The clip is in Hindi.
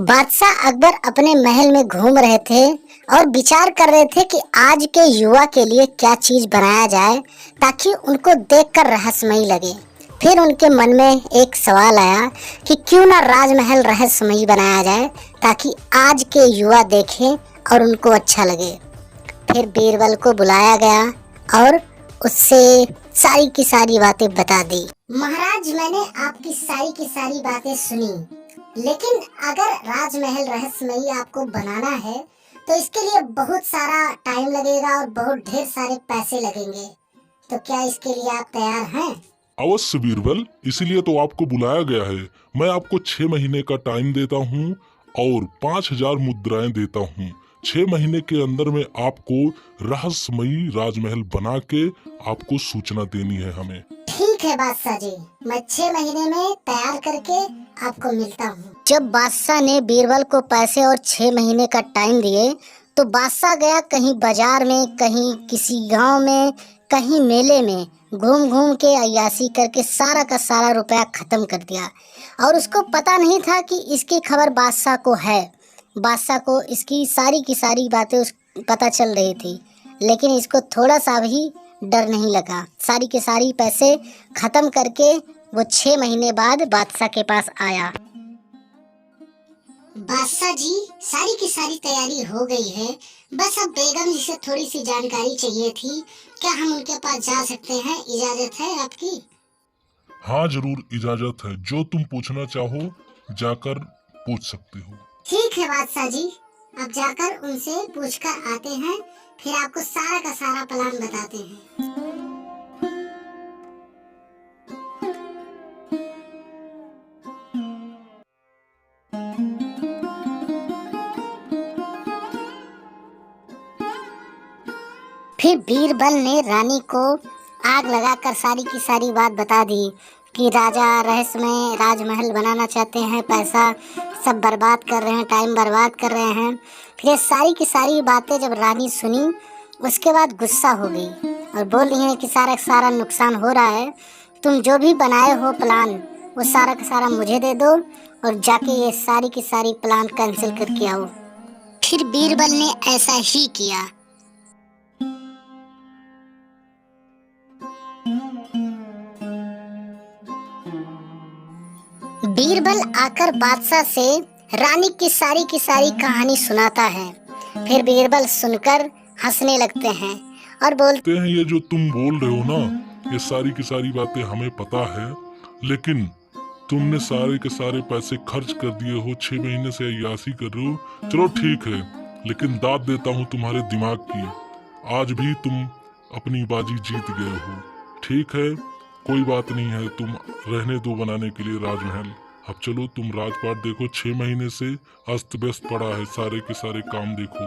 बादशाह अकबर अपने महल में घूम रहे थे और विचार कर रहे थे कि आज के युवा के लिए क्या चीज बनाया जाए ताकि उनको देखकर रहस्यमयी लगे। फिर उनके मन में एक सवाल आया कि क्यों ना राजमहल रहस्यमयी बनाया जाए ताकि आज के युवा देखें और उनको अच्छा लगे। फिर बीरबल को बुलाया गया और उससे सारी की सारी बातें बता दी। महाराज, मैंने आपकी सारी की सारी बातें सुनी, लेकिन अगर राजमहल रहस्यमयी आपको बनाना है तो इसके लिए बहुत सारा टाइम लगेगा और बहुत ढेर सारे पैसे लगेंगे। तो क्या इसके लिए आप तैयार हैं? अवश्य बीरबल, इसीलिए तो आपको बुलाया गया है। मैं आपको 6 महीने का टाइम देता हूँ और 5000 मुद्राएं देता हूँ। 6 महीने के अंदर में आपको रहस्यमयी राजमहल बना के आपको सूचना देनी है हमें। ठीक है बादशाह जी, मैं 6 महीने में तैयार करके आपको मिलता हूँ। जब बादशाह ने बीरबल को पैसे और 6 महीने का टाइम दिए तो बादशाह गया कहीं बाजार में, कहीं किसी गांव में, कहीं मेले में, घूम घूम के अय्याशी करके सारा का सारा रुपया खत्म कर दिया। और उसको पता नहीं था कि इसकी खबर बादशाह को है। बादशाह को इसकी सारी की सारी बातें पता चल रही थी, लेकिन इसको थोड़ा सा भी डर नहीं लगा। सारी के सारी पैसे खत्म करके वो 6 महीने बाद बादशाह के पास आया। बादशाह जी, सारी की सारी तैयारी हो गई है, बस अब बेगम जी से थोड़ी सी जानकारी चाहिए थी। क्या हम उनके पास जा सकते हैं? इजाजत है आपकी? हाँ जरूर, इजाजत है। जो तुम पूछना चाहो जाकर पूछ सकते हो। ठीक है बादशाह जी, अब जाकर उनसे पूछकर आते हैं, फिर आपको सारा का सारा प्लान बताते हैं। फिर बीरबल ने रानी को आग लगाकर सारी की सारी बात बता दी कि राजा रहस्यमय राजमहल बनाना चाहते हैं, पैसा सब बर्बाद कर रहे हैं, टाइम बर्बाद कर रहे हैं। फिर ये सारी की सारी बातें जब रानी सुनी, उसके बाद गुस्सा हो गई और बोल रही है कि सारा का सारा नुकसान हो रहा है, तुम जो भी बनाए हो प्लान वो सारा का सारा मुझे दे दो और जाके ये सारी की सारी प्लान कैंसिल करके आओ। फिर बीरबल ने ऐसा ही किया। बीरबल आकर बादशाह से रानी की सारी कहानी सुनाता है। फिर बीरबल सुनकर हंसने लगते हैं और बोलते हैं, ये जो तुम बोल रहे हो ना, ये सारी की सारी बातें हमें पता है, लेकिन तुमने सारे के सारे पैसे खर्च कर दिए हो, 6 महीने से अय्याशी कर रहे हो। चलो ठीक है, लेकिन दाद देता हूँ तुम्हारे दिमाग की। आज भी तुम अपनी बाजी जीत गए हो। ठीक है, कोई बात नहीं है, तुम रहने दो बनाने के लिए राजमहल। अब चलो तुम राजपाट देखो, 6 महीने से अस्त व्यस्त पड़ा है, सारे के सारे काम देखो।